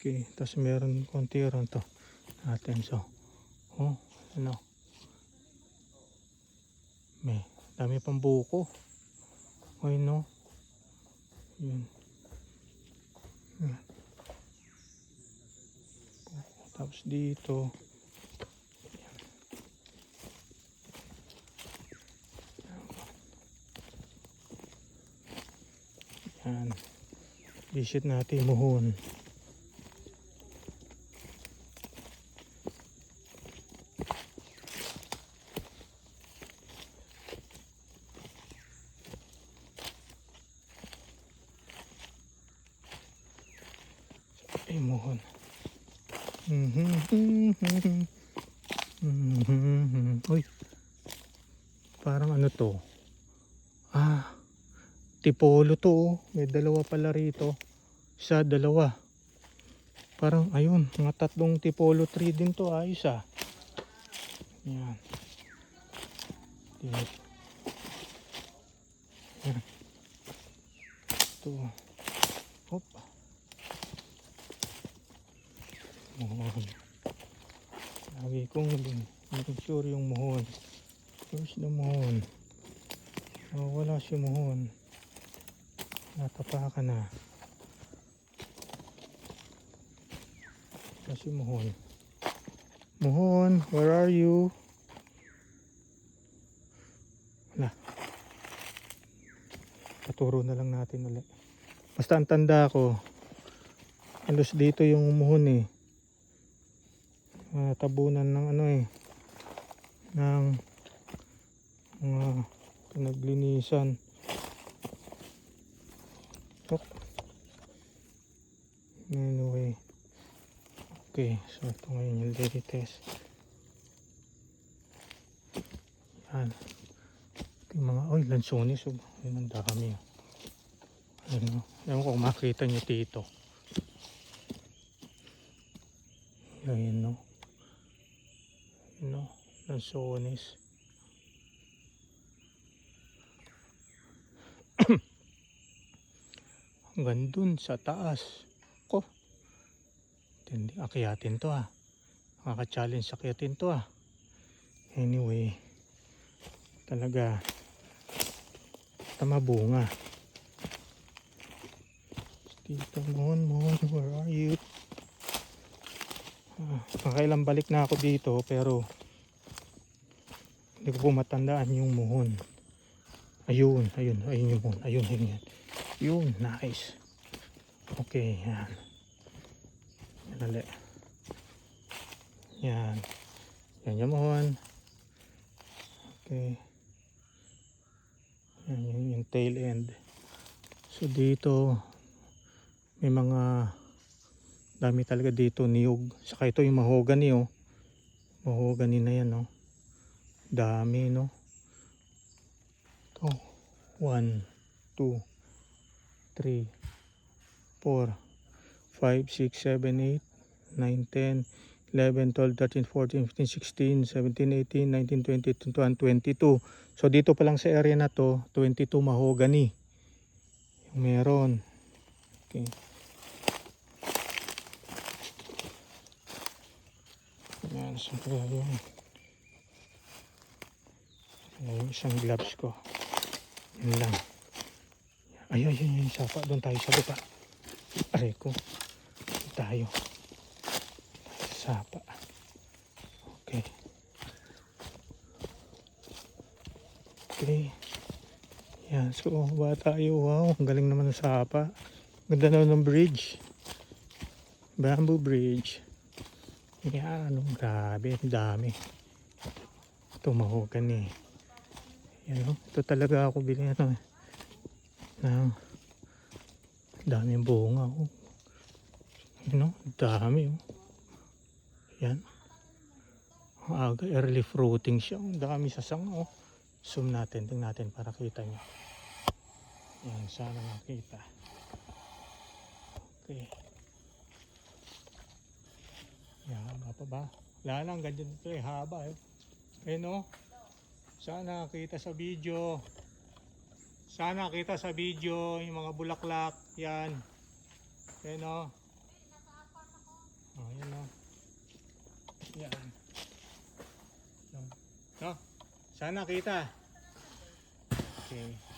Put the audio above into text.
Okay, tapos meron konti ron to natin. So, oh, ano, may dami pang buko. Ay no, yun. Yan. Tapos dito, yan, visit natin muhon. Ay, muhon. Uy, parang ano to? Ah, tipolo to. Oh. May dalawa pala rito. Isa, dalawa. Parang ayun, mga tatlong tipolo tree din to. Ayos ah. Yan. Yan. Yan. Ito. Hop. Muhon. Lagi kong making sure yung muhon. Where's the muhon? Oh, wala si muhon. Natapakan na. Kasi muhon. Muhon, where are you? Wala. Paturo na lang natin ulit. Basta ang tanda ko, halos dito yung muhon eh. Tabunan ng ano eh. Ng mga pinaglinisan. Oh. Anyway. Okay, so ito ngayon yung latest. Yan. Yung mga, oy, lansones. Oh. Yun ang dami. Ano, ewan ko kung makita nyo dito. Yan, no. Yan, no. Lansones. Hanggang dun sa taas. Ko. Hindi, akyatin to ah. Makaka-challenge akyatin to ah. Anyway. Talaga. Tamabunga. Dito, mohon, where are you? Nakailang balik na ako dito pero hindi ko po matandaan yung muhon. Ayun yung muhon. Ayun. Yun, nice. Okay, yan. Dali. Yan. Yan yung muhon. Okay. Yan yung tail end. So dito may mga dami talaga dito niyog. Saka ito yung mahogany oh. Mahogany na yan oh. Dami no. Ito. 1, 2, 3, 4, 5, 6, 7, 8, 9, 10, 11, 12, 13, 14, 15, 16, 17, 18, 19, 20, 21, 22. So dito pa lang sa area na to, 22 mahogany. Yung meron. Okay. Yan, siyempre yun. Yung isang gloves ko. Yun lang. Ayun, sapa. Doon tayo sa lupa. Aray ko. Tayo. Sapa. Okay. Okay. Yan. So, ba tayo? Wow. Ang galing naman ng sapa. Ganda na ng bridge. Bamboo bridge. Yan. Grabe. Dami. Ito mahogany eh. Yan. Ito talaga ako bilhin ng daming bunga oh. You know, dami oh. Yan. Aga early fruiting siya. Ang dami sa sanga oh. Zoom natin, tingnan natin para kita nyo. Yan, sana makita. Okay. Yan, haba pa ba? Wala lang, ganyan ito eh, haba eh. Ayun oh. Sana kita sa video. Sana kita sa video yung mga bulaklak. Yan. Ayun o. Oh, yan o. Yan. No. No? Sana kita. Okay.